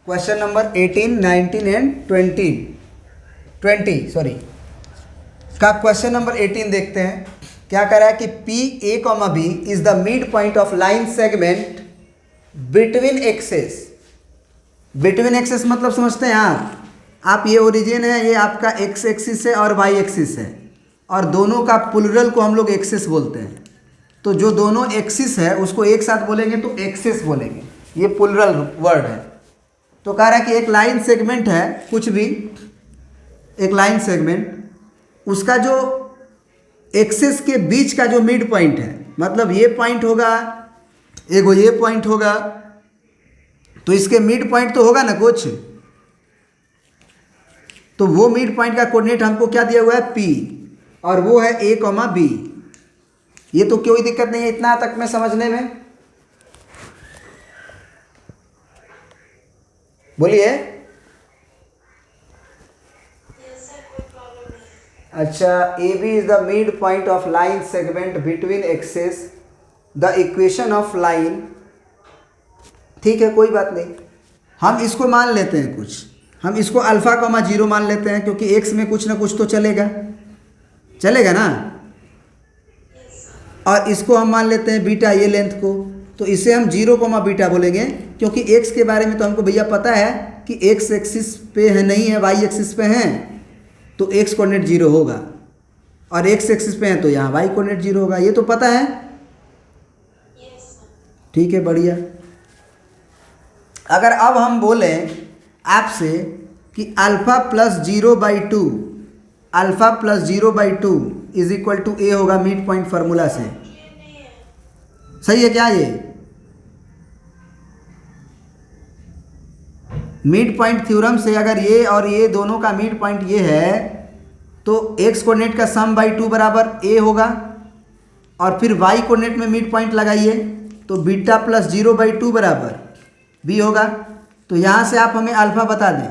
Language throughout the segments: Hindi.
क्वेश्चन नंबर 18, 19 एंड 20 सॉरी का क्वेश्चन नंबर 18 देखते हैं। क्या कह रहा है कि P A comma B is the mid point of line segment between axes. Between axes मतलब समझते हैं आप ये ओरिजिन है, ये आपका एक्स एक्सिस है और वाई एक्सिस है, और दोनों का प्लुरल को हम लोग एक्सेस बोलते हैं। तो जो दोनों एक्सिस है उसको एक साथ बोलेंगे तो एक्सेस बोलेंगे, ये प्लुरल वर्ड है। तो कह रहा है कि एक लाइन सेगमेंट है, कुछ भी एक लाइन सेगमेंट, उसका जो एक्सेस के बीच का जो मिड पॉइंट है, मतलब ये पॉइंट होगा, एगो ये पॉइंट होगा, तो इसके मिड पॉइंट तो होगा ना कुछ, तो वो मिड पॉइंट का कोऑर्डिनेट हमको क्या दिया हुआ है P, और वो है A, B। ये तो कोई दिक्कत नहीं है इतना तक में समझने में, बोलिए। अच्छा, A B is the mid point of line segment between axes the equation of line. ठीक है, कोई बात नहीं, हम इसको मान लेते हैं कुछ, हम इसको अल्फा कॉमा जीरो मान लेते हैं, क्योंकि एक्स में कुछ ना कुछ तो चलेगा ना, और इसको हम मान लेते हैं बीटा, ये लेंथ को, तो इसे हम जीरो कॉमा बीटा बोलेंगे, क्योंकि एक्स के बारे में तो हमको भैया पता है कि एक्स एक्सिस पे है, नहीं है, वाई एक्सिस पे है, तो एक्स कोऑर्डिनेट जीरो होगा, और एक्स एक्सिस पे है तो यहाँ वाई कोऑर्डिनेट जीरो होगा, ये तो पता है। ठीक है, बढ़िया। अगर अब हम बोलें आपसे कि alpha plus 0/2, alpha plus 0/2 is equal to a होगा मिड पॉइंट फार्मूला से, सही है क्या? ये मिड पॉइंट थ्योरम से अगर ये और ये दोनों का मिड पॉइंट ये है, तो एक्स कोऑर्डिनेट का सम बाई 2 बराबर ए होगा, और फिर वाई कोऑर्डिनेट में मिड पॉइंट लगाइए तो बीटा प्लस 0/2 बराबर बी होगा। तो यहाँ से आप हमें अल्फा बता दें,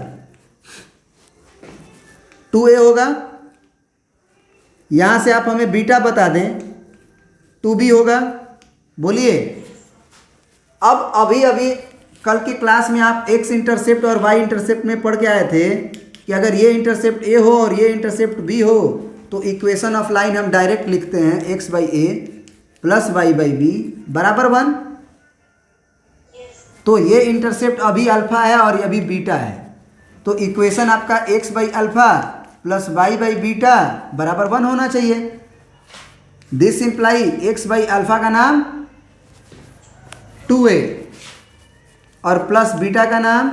2a होगा, यहाँ से आप हमें बीटा बता दें, 2b होगा। बोलिए। अब अभी कल की क्लास में आप एक्स इंटरसेप्ट और वाई इंटरसेप्ट में पढ़ के आए थे कि अगर ये इंटरसेप्ट ए हो और ये इंटरसेप्ट बी हो तो इक्वेशन ऑफ लाइन हम डायरेक्ट लिखते हैं x/a प्लस y/b बराबर 1। तो ये इंटरसेप्ट अभी अल्फा है और ये अभी बीटा है, तो इक्वेशन आपका x/अल्फा प्लस y/बीटा बराबर 1 होना चाहिए। दिस इंप्लाई x/अल्फा का नाम 2a और प्लस बीटा का नाम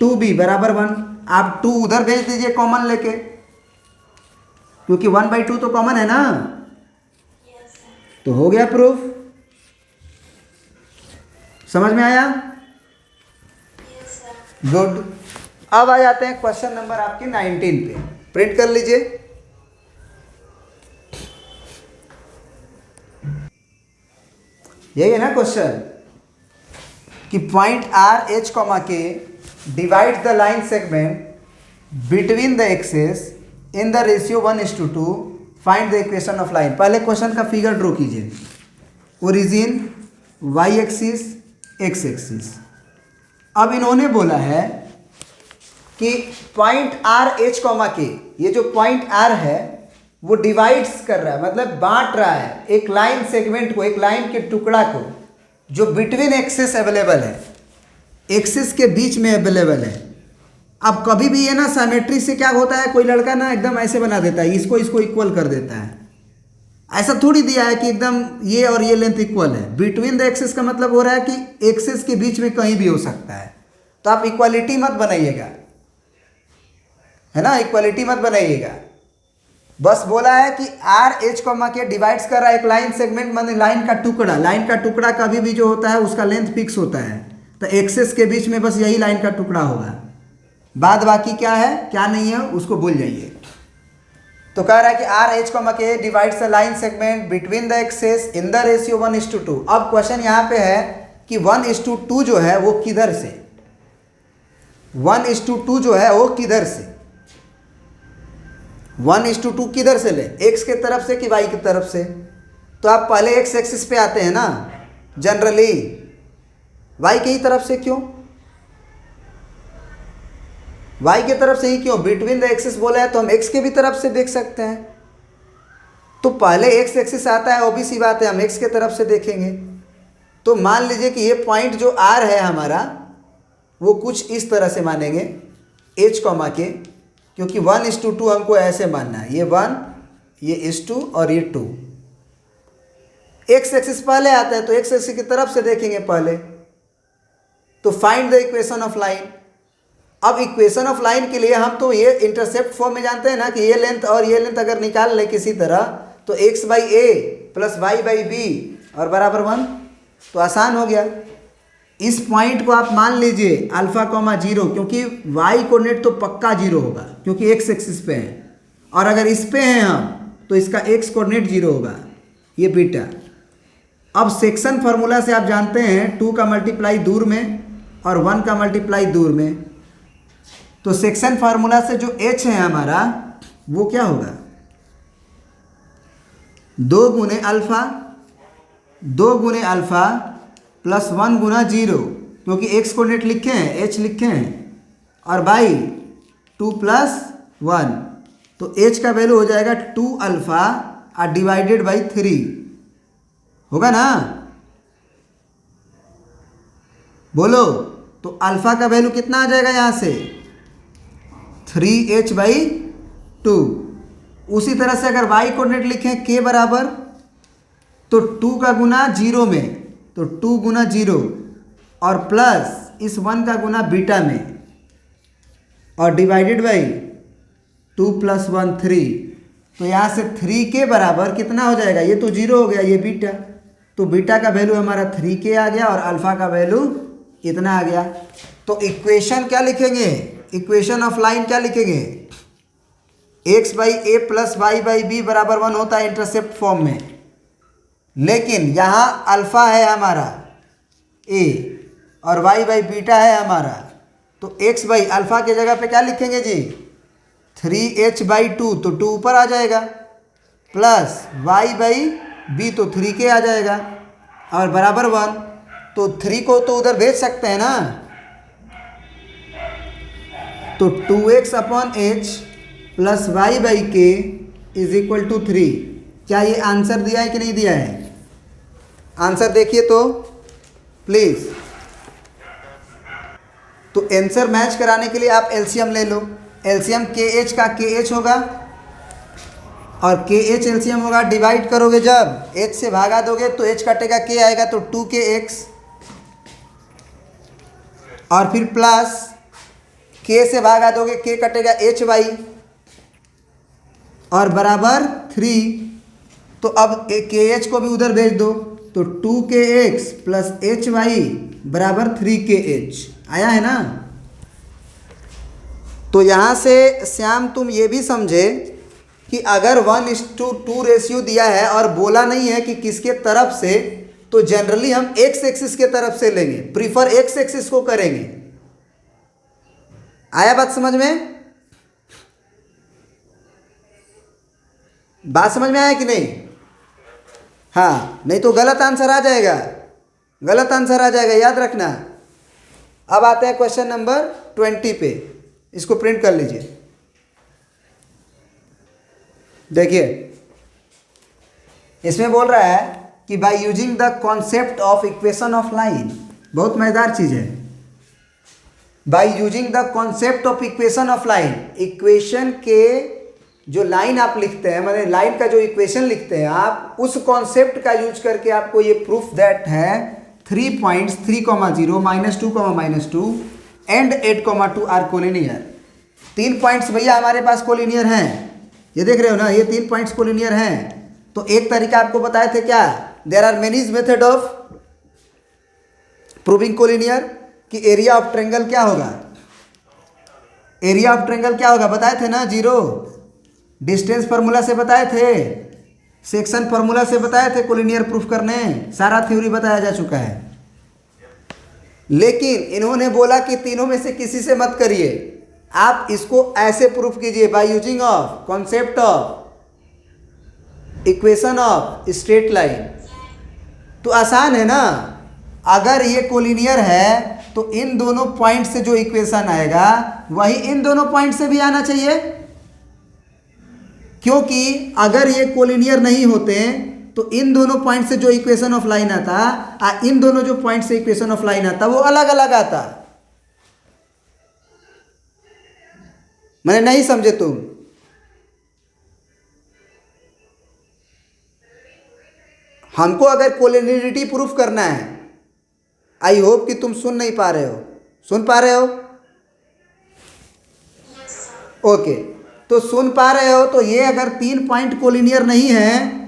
2b बराबर 1। आप 2 उधर भेज दीजिए कॉमन लेके, क्योंकि 1/2 तो कॉमन है ना, तो हो गया प्रूफ। समझ में आया? गुड। अब आ जाते हैं क्वेश्चन नंबर आपके 19 पे, प्रिंट कर लीजिए। यही है ना क्वेश्चन कि point R H comma K divide the line segment between the axes in the ratio 1:2, find the equation of line. पहले क्वेश्चन का फिगर ड्रॉ कीजिए, origin, Y axis, X axis. अब इन्होंने बोला है कि पॉइंट आर एच कॉमा के, ये जो पॉइंट आर है वो डिवाइड्स कर रहा है, मतलब बांट रहा है एक लाइन सेगमेंट को, एक लाइन के टुकड़ा को जो बिटवीन एक्सेस अवेलेबल है, एक्सेस के बीच में अवेलेबल है। अब कभी भी ये ना सिमेट्री से क्या होता है, कोई लड़का ना एकदम ऐसे बना देता है, इसको इक्वल कर देता है, ऐसा थोड़ी दिया है कि एकदम ये और ये लेंथ इक्वल है। बिटवीन द एक्सेस का मतलब हो रहा है कि एक्सेस के बीच में कहीं भी हो सकता है, तो आप इक्वालिटी मत बनाइएगा, है ना, इक्वालिटी मत बनाइएगा। बस बोला है कि R H comma K divides कर रहा है एक लाइन सेगमेंट, मतलब लाइन का टुकड़ा। लाइन का टुकड़ा कभी भी जो होता है उसका लेंथ फिक्स होता है, तो एक्सेस के बीच में बस यही लाइन का टुकड़ा होगा, बाद बाकी क्या है क्या नहीं है उसको भूल जाइए। तो कह रहा है कि R H comma K divides the line segment between the axes in the ratio 1:2। अब क्वेश्चन यहाँ पे है कि 1:2 जो है वो किधर से, 1:2 जो है वो किधर से, 1:2 किधर से ले, एक्स के तरफ से कि वाई की तरफ से? तो आप पहले एक्स एक्सिस पे आते हैं ना जनरली, वाई की ही तरफ से क्यों? वाई के तरफ से ही क्यों, बिटवीन द एक्सिस बोला है तो हम एक्स के भी तरफ से देख सकते हैं। तो पहले एक्स एक्सिस आता है, ऑब्वियस सी बात है हम एक्स के तरफ से देखेंगे। तो मान लीजिए कि ये पॉइंट जो आर है हमारा वो कुछ इस तरह से मानेंगे एच कॉमा के, क्योंकि 1:2 हमको ऐसे मानना है, ये 1 ये is2 और ये 2। एक्स एक्सिस पहले आता है तो एक्स एक्सिस की तरफ से देखेंगे पहले। तो find the equation of line. अब इक्वेशन ऑफ लाइन के लिए हम तो ये इंटरसेप्ट फॉर्म में जानते हैं ना कि ये लेंथ और ये लेंथ अगर निकाल लें किसी तरह तो x/a + y/b और बराबर 1, तो आसान हो गया। इस पॉइंट को आप मान लीजिए α,0, क्योंकि y कोऑर्डिनेट तो पक्का 0 होगा क्योंकि x एक्सिस पे है, और अगर इस पे हैं हम तो इसका x कोऑर्डिनेट 0 होगा, ये बीटा। अब सेक्शन फार्मूला से आप जानते हैं 2 का मल्टीप्लाई दूर में और 1 का मल्टीप्लाई दूर में, तो सेक्शन फार्मूला से जो h है हमारा वो क्या होगा, 2 गुने अल्फा प्लस 1 गुना 0, क्योंकि x कोऑर्डिनेट लिखे हैं h लिखे हैं, और बाई 2 + 1, तो h का वैल्यू हो जाएगा 2 अल्फा और डिवाइडेड बाई 3 होगा ना, बोलो। तो अल्फा का वैल्यू कितना आ जाएगा यहाँ से 3h/2। उसी तरह से अगर y कोऑर्डिनेट लिखें k बराबर, तो 2 का गुना 0 में, तो 2 गुना 0 और प्लस इस 1 का गुना बीटा में और डिवाइडेड बाई 2 + 1 3, तो यहाँ से 3 के बराबर कितना हो जाएगा, ये तो 0 हो गया, ये बीटा, तो बीटा का वैल्यू हमारा 3k आ गया और अल्फा का वैल्यू इतना आ गया। तो इक्वेशन क्या लिखेंगे, इक्वेशन ऑफ लाइन क्या लिखेंगे, x/a + y/b बराबर 1 होता है इंटरसेप्ट फॉर्म में, लेकिन यहाँ अल्फा है हमारा a और y/बीटा है हमारा, तो x/अल्फा के जगह पे क्या लिखेंगे जी 3h/2, तो 2 ऊपर आ जाएगा, प्लस y/b तो 3k आ जाएगा और बराबर 1, तो 3 को तो उधर भेज सकते हैं ना, तो 2x/h + y/k = 3। क्या ये आंसर दिया है कि नहीं दिया है, आंसर देखिए तो प्लीज। तो आंसर मैच कराने के लिए आप एलसीएम ले लो, एलसीएम KH का KH होगा और KH एलसीएम होगा, डिवाइड करोगे जब h से भागा दोगे तो h कटेगा k आएगा, तो 2kx और फिर प्लस k से भागा दोगे k कटेगा hy और बराबर 3, तो अब KH को भी उधर भेज दो, तो 2kx + hy बराबर 3kh आया है ना। तो यहाँ से श्याम तुम ये भी समझे कि अगर 1:2 रेशियो दिया है और बोला नहीं है कि किसके तरफ से, तो जनरली हम x एक्सिस के तरफ से लेंगे, प्रीफर x एक्सिस को करेंगे। आया बात समझ में, बात समझ में आया कि नहीं, हाँ, नहीं तो गलत आंसर आ जाएगा, गलत आंसर आ जाएगा, याद रखना। अब आते हैं क्वेश्चन नंबर 20 पे, इसको प्रिंट कर लीजिए। देखिए इसमें बोल रहा है कि by using the concept of equation of line, बहुत मजेदार चीज है। By using the concept of equation of line, equation के जो लाइन आप लिखते हैं, मतलब लाइन का जो इक्वेशन लिखते हैं आप, उस कॉन्सेप्ट का यूज करके आपको ये प्रूफ दैट है 3 points 3,0, -2, and 8,2 are collinear. 3 points भैया हमारे पास कोलिनियर हैं, ये देख रहे हो ना, ये 3 पॉइंट्स कोलिनियर हैं। तो एक तरीका आपको बताए थे क्या, there are many method of proving collinear, कि एरिया ऑफ ट्रायंगल क्या होगा, एरिया ऑफ ट्रायंगल क्या होगा बताए थे ना, 0। डिस्टेंस फार्मूला से बताए थे, सेक्शन फार्मूला से बताए थे, कोलिनियर प्रूफ करने, सारा थ्योरी बताया जा चुका है। लेकिन इन्होंने बोला कि तीनों में से किसी से मत करिए, आप इसको ऐसे प्रूफ कीजिए by using of concept of equation of straight line. तो आसान है ना, अगर ये कोलिनियर है तो इन दोनों पॉइंट से जो इक्वेशन आएगा वही इन दोनों पॉइंट से भी आना चाहिए, क्योंकि अगर ये कोलिनियर नहीं होते तो इन दोनों पॉइंट से जो इक्वेशन ऑफ लाइन आता इन दोनों जो पॉइंट से इक्वेशन ऑफ लाइन आता वो अलग अलग आता। मैंने नहीं समझे तुम? हमको अगर कोलिनियरिटी प्रूफ करना है, आई होप कि तुम सुन नहीं पा रहे हो, सुन पा रहे हो? ओके, तो सुन पा रहे हो। तो ये अगर 3 पॉइंट कोलिनियर नहीं है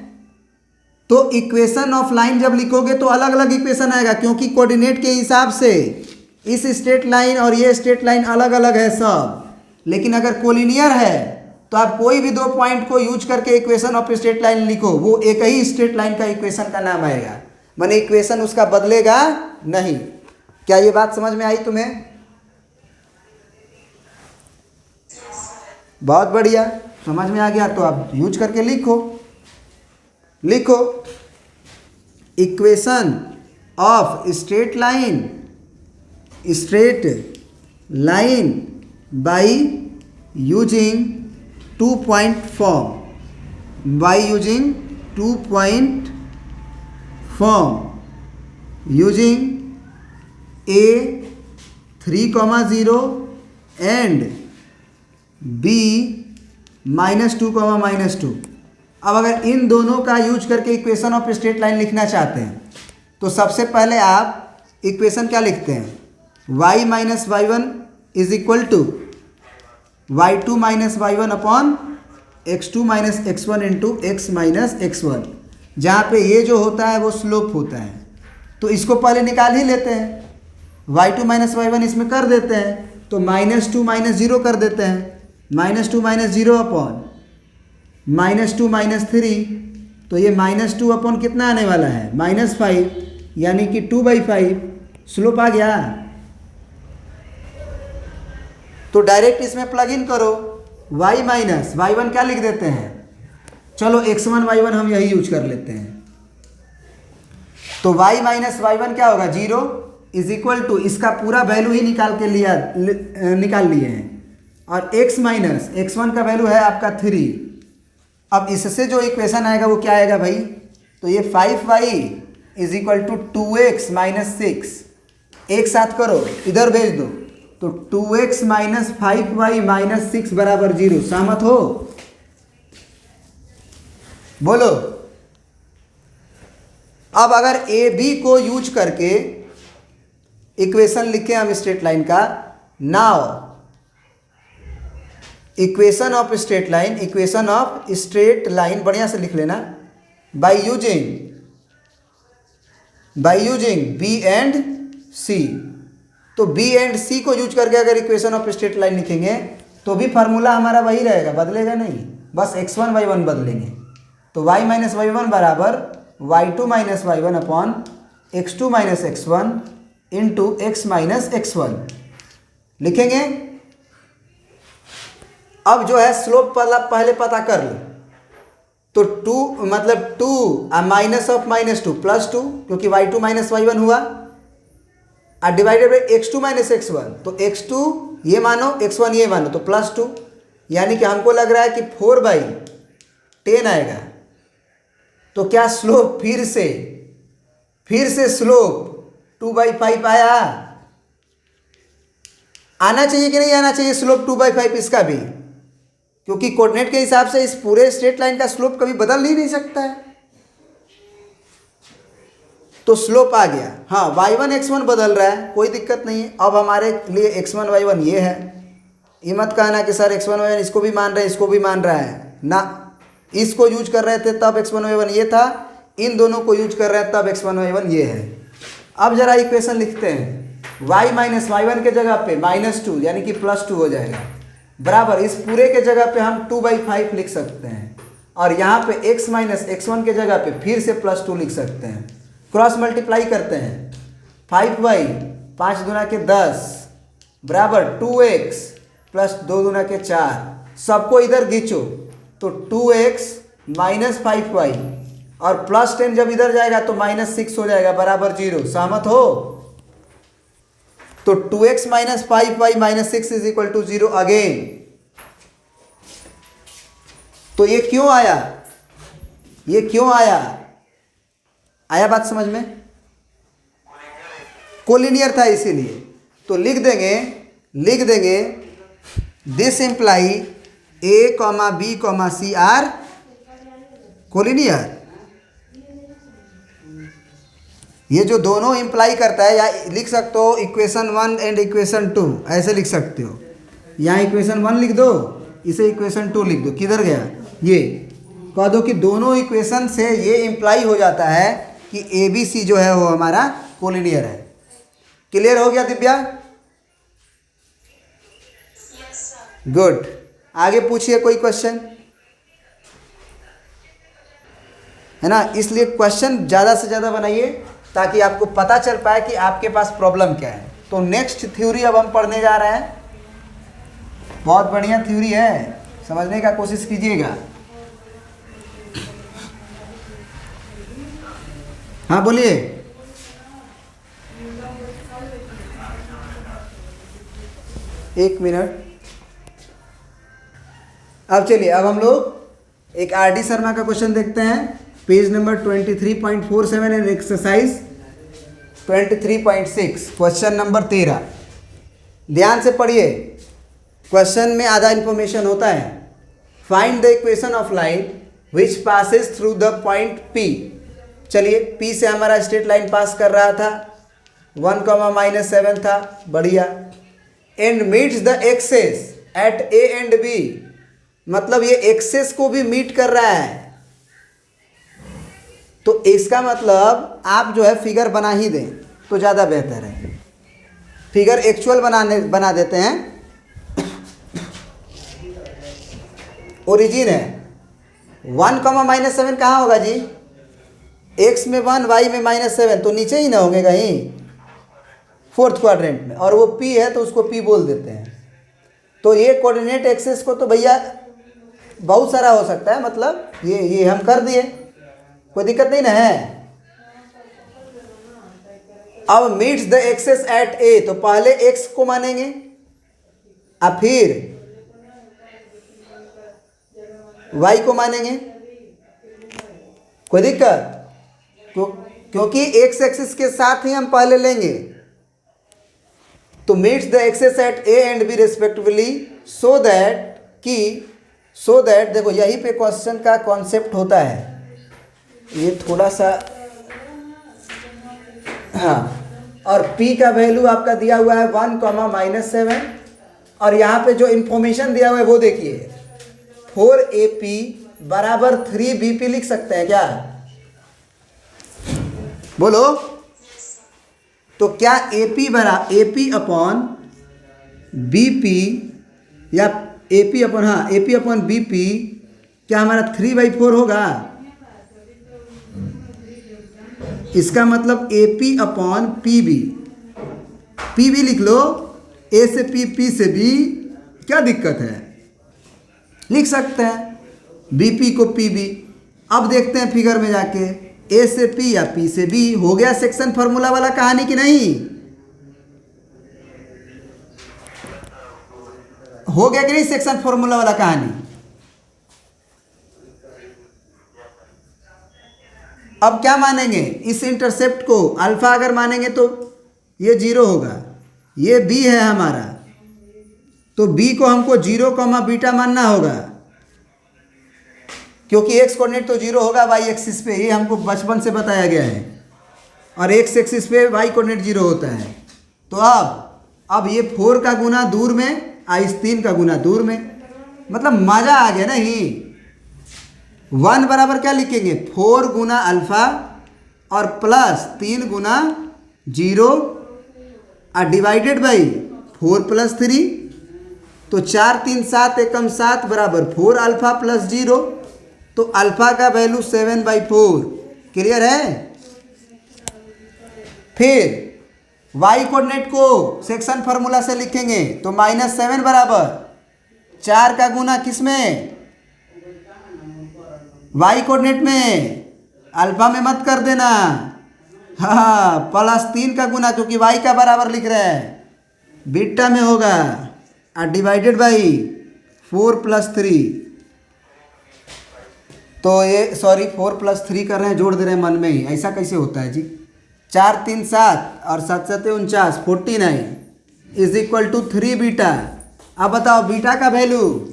तो इक्वेशन ऑफ लाइन जब लिखोगे तो अलग अलग इक्वेशन आएगा, क्योंकि कोऑर्डिनेट के हिसाब से इस स्ट्रेट लाइन और ये स्ट्रेट लाइन अलग अलग है सब। लेकिन अगर कोलिनियर है तो आप कोई भी 2 पॉइंट को यूज करके इक्वेशन ऑफ स्ट्रेट लाइन लिखो, वो एक ही स्ट्रेट लाइन का इक्वेशन का नाम आएगा, माने इक्वेशन उसका बदलेगा नहीं। क्या ये बात समझ में आई तुम्हें? बहुत बढ़िया, समझ में आ गया तो आप यूज करके लिखो। लिखो equation of straight line by using 2 point form, by using 2 point form, using A 3,0 and B -2,-2। अब अगर इन दोनों का यूज करके इक्वेशन ऑफ स्ट्रेट लाइन लिखना चाहते हैं तो सबसे पहले आप इक्वेशन क्या लिखते हैं, y - y1 is equal to y2 - y1 upon x2 - x1 into x - x1, जहाँ पे ये जो होता है वो स्लोप होता है। तो इसको पहले निकाल ही लेते हैं, y2 - y1 इसमें कर देते हैं, तो -2 - 0 कर देते हैं, -2 - 0 अपॉन -2 - 3, तो ये -2 अपॉन कितना आने वाला है, -5, यानी कि 2/5 स्लोप आ गया। तो डायरेक्ट इसमें प्लग इन करो, y - y1 क्या लिख देते हैं, चलो x1 y1 हम यही यूज कर लेते हैं। तो y - y1 क्या होगा, 0 इज इक्वल टू इसका पूरा वैल्यू ही निकाल लिए हैं, और x - x1 का वैल्यू है आपका 3। अब इससे जो इक्वेशन आएगा वो क्या आएगा भाई, तो ये 5y is equal to 2x - 6, एक साथ करो इधर भेज दो, तो 2x - 5y - 6 बराबर 0। सहमत हो? बोलो। अब अगर ए बी को यूज करके इक्वेशन लिखे हम स्ट्रेट लाइन का, now equation of straight line बढ़िया से लिख लेना, बाय यूजिंग बी एंड सी। तो बी एंड सी को यूज करके अगर इक्वेशन ऑफ स्ट्रेट लाइन लिखेंगे तो भी फार्मूला हमारा वही रहेगा, बदलेगा नहीं, बस x1 y1 बदलेंगे। तो y - y1 बराबर y2 - y1 upon x2 - x1 into x - x1 लिखेंगे। अब जो है स्लोप पहले पता कर लो, तो 2 मतलब 2 माइनस ऑफ -2 +2, क्योंकि y2 - y1 हुआ, और डिवाइडेड बाई x2 - x1, तो x2 ये मानो x1 ये मानो, तो +2, यानी कि हमको लग रहा है कि 4/10 आएगा। तो क्या स्लोप फिर से स्लोप 2/5 आया? आना चाहिए कि नहीं आना चाहिए स्लोप 2/5 इसका भी, क्योंकि कोऑर्डिनेट के हिसाब से इस पूरे स्ट्रेट लाइन का स्लोप कभी बदल ही नहीं सकता है। तो स्लोप आ गया। हाँ, y1 x1 बदल रहा है, कोई दिक्कत नहीं है। अब हमारे लिए x1 y1 ये है, ये मत कहना कि सर x1 y1 इसको भी मान रहे हैं इसको भी मान रहा है ना, इसको यूज कर रहे थे तब x1 y1 ये था, इन दोनों को यूज कर रहे हैं तब x1 y1 ये है। अब जरा इक्वेशन लिखते हैं, y - y1 के जगह पे -2 यानी कि +2 हो जाएगा, बराबर इस पूरे के जगह पे हम 2/5 लिख सकते हैं, और यहाँ पे x - x1 के जगह पे फिर से +2 लिख सकते हैं। क्रॉस मल्टीप्लाई करते हैं, 5y 5 दूना के 10 बराबर 2x प्लस 2 दूना के 4, सबको इधर खींचो, तो 2x - 5y और +10 जब इधर जाएगा तो -6 हो जाएगा, बराबर 0। सहमत हो? तो 2x minus 5y minus 6 is equal to 0 again. तो ये क्यों आया, ये क्यों आया, आया बात समझ में? कोलिनियर था इसीलिए। तो लिख देंगे this imply A comma B comma C are collinear. ये जो दोनों इम्प्लाई करता है, या लिख सकते हो इक्वेशन 1 एंड इक्वेशन 2, ऐसे लिख सकते हो। यहाँ इक्वेशन 1 लिख दो, इसे इक्वेशन 2 लिख दो। किधर गया, ये कह दो कि दोनों इक्वेशन से ये इम्प्लाई हो जाता है कि ए बी सी जो है वो हमारा कोलिनियर है। क्लियर हो गया दिव्या? गुड। आगे पूछिए कोई क्वेश्चन, है ना। इसलिए क्वेश्चन ज़्यादा से ज़्यादा बनाइए ताकि आपको पता चल पाए कि आपके पास प्रॉब्लम क्या है। तो नेक्स्ट थ्योरी अब हम पढ़ने जा रहे हैं। बहुत बढ़िया थ्योरी है, समझने का कोशिश कीजिएगा। हाँ बोलिए। एक मिनट। अब चलिए, अब हम लोग एक आर डी शर्मा का क्वेश्चन देखते हैं, page number 23.47 and exercise 23.6, question number 13। ध्यान से पढ़िए, क्वेश्चन में आधा इंफॉर्मेशन होता है। Find the equation of line which passes through the point P। चलिए, P से हमारा स्ट्रेट लाइन पास कर रहा था, 1, -7 था, बढ़िया। And meets the axes at A and B, मतलब ये एक्सेस को भी मीट कर रहा है। तो इसका मतलब आप जो है फिगर बना ही दें तो ज़्यादा बेहतर है। फिगर एक्चुअल बना देते हैं। ओरिजिन है 1, -7 कहाँ होगा जी? x में 1, y में -7, तो नीचे ही ना होंगे कहीं, फोर्थ क्वाड्रेंट में। और वो p है तो उसको p बोल देते हैं। तो ये कोऑर्डिनेट एक्सेस को तो भैया बहुत सारा हो सकता है, मतलब ये हम कर दिए, कोई दिक्कत नहीं ना है। अब मीट्स द एक्सेस एट ए, तो पहले x को मानेंगे, अब फिर y को मानेंगे। कोई दिक्कत? क्योंकि x एक्सिस के साथ ही हम पहले लेंगे। तो meets the axes at A and B respectively, so that देखो यहीं पे क्वेश्चन का कॉन्सेप्ट होता है। ये थोड़ा सा, हाँ, और p का वैल्यू आपका दिया हुआ है 1, -7, और यहाँ पे जो इंफॉर्मेशन दिया हुआ है वो देखिए, 4AP बराबर 3BP लिख सकते हैं क्या? बोलो। तो क्या AP अपॉन BP या AP अपॉन BP क्या हमारा 3/4 होगा? इसका मतलब AP अपॉन PB लिख लो, A से P से B, क्या दिक्कत है? लिख सकते हैं, BP को PB। अब देखते हैं फिगर में जाके, A से P या P से B। हो गया सेक्शन फार्मूला वाला कहानी कि नहीं? हो गया कि नहीं सेक्शन फार्मूला वाला कहानी? अब क्या मानेंगे इस इंटरसेप्ट को? अल्फा अगर मानेंगे तो ये 0 होगा, ये B है हमारा, तो B को हमको 0, बीटा मानना होगा, क्योंकि x कोऑर्डिनेट तो 0 होगा y एक्सिस पे, ये हमको बचपन से बताया गया है, और x एक्सिस पे y कोऑर्डिनेट 0 होता है। तो अब ये 4 का गुना दूर में, इस 3 का गुना दूर में, मतलब मजा आ गया नहीं। 1 बराबर क्या लिखेंगे? 4 गुना अल्फा और प्लस 3 गुना 0 और डिवाइडेड बाई 4 + 3, तो 4 3 7 एकम 7 बराबर 4 अल्फा प्लस 0, तो अल्फा का वैल्यू 7/4। क्लियर है? फिर y कोऑर्डिनेट को सेक्शन फार्मूला से लिखेंगे, तो -7 बराबर 4 का गुना किस में? y कोऑर्डिनेट में, अल्फा में मत कर देना, हाँ, +3 का गुना, क्योंकि y का बराबर लिख रहे हैं, बीटा में होगा और डिवाइडेड बाई 4 + 3। तो ये सॉरी 4 + 3 कर रहे हैं, जोड़ दे रहे हैं मन में ही, ऐसा कैसे होता है जी। 4 3 7 और 7 7 49 49 इज इक्वल टू 3 बीटा। अब बताओ बीटा का वैल्यू,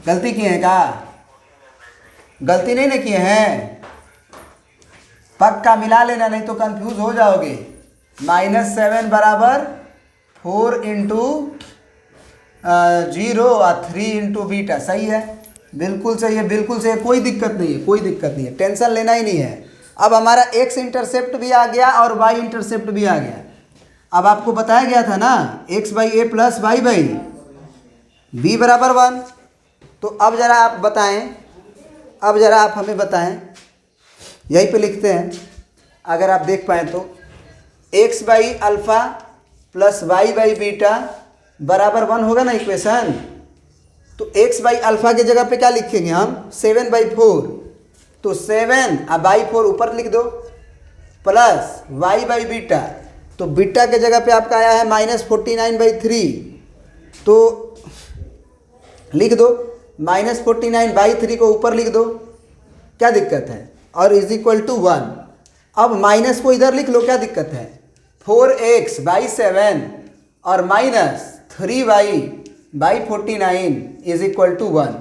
गलती किए हैं क्या? गलती नहीं ना किए हैं, पक्का मिला लेना नहीं तो कंफ्यूज हो जाओगे। -7 बराबर 4 × 0 और 3 × बीटा। सही है, बिल्कुल सही है, बिल्कुल सही है, कोई दिक्कत नहीं है, कोई दिक्कत नहीं है, टेंशन लेना ही नहीं है। अब हमारा x इंटरसेप्ट भी आ गया और y इंटरसेप्ट भी आ गया। अब आपको बताया गया था ना x/a + y/b बराबर 1। तो अब ज़रा आप बताएं, अब ज़रा आप हमें बताएं, यहीं पे लिखते हैं अगर आप देख पाएँ तो, x/α + y/β बराबर 1 होगा ना इक्वेशन। तो x/α के जगह पे क्या लिखेंगे हम? 7/4। तो 7 और बाई 4 ऊपर लिख दो प्लस y/β। तो बीटा के जगह पे आपका आया है -49/3। तो लिख दो -49/3 को ऊपर लिख दो, क्या दिक्कत है, और इज इक्वल टू 1। अब माइनस को इधर लिख लो, क्या दिक्कत है। 4x/7 और -3y/49 is equal to 1।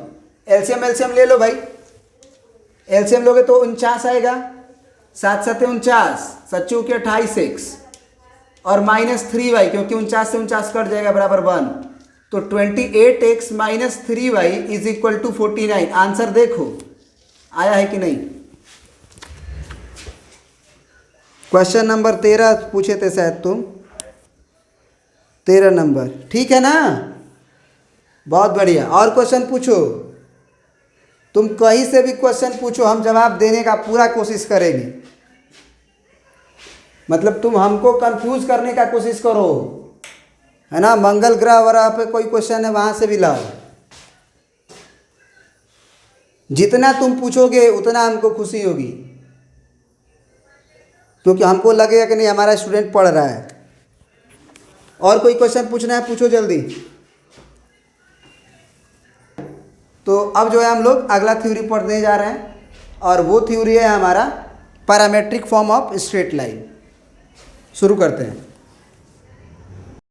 LCM ले लो भाई, एलसीएम लोगे तो 49 आएगा, 7 7 49, 7 चौके 28x और -3y, क्योंकि 49 से 49 कट जाएगा बराबर 1। तो 28x - 3y is equal to 49। Answer देखो आया है कि नहीं। क्वेश्चन नंबर 13 पूछे थे शायद तुम, 13 नंबर, ठीक है ना, बहुत बढ़िया। और क्वेश्चन पूछो, तुम कहीं से भी क्वेश्चन पूछो, हम जवाब देने का पूरा कोशिश करेंगे। मतलब तुम हमको कंफ्यूज करने का कोशिश करो, है ना। मंगल ग्रह वगैरह पे कोई क्वेश्चन है वहाँ से भी लाओ, जितना तुम पूछोगे उतना हमको खुशी होगी, क्योंकि हमको लगेगा कि नहीं हमारा स्टूडेंट पढ़ रहा है। और कोई क्वेश्चन पूछना है पूछो जल्दी। तो अब जो है हम लोग अगला थ्योरी पढ़ने जा रहे हैं, और वो थ्योरी है हमारा parametric form of straight line. शुरू करते हैं।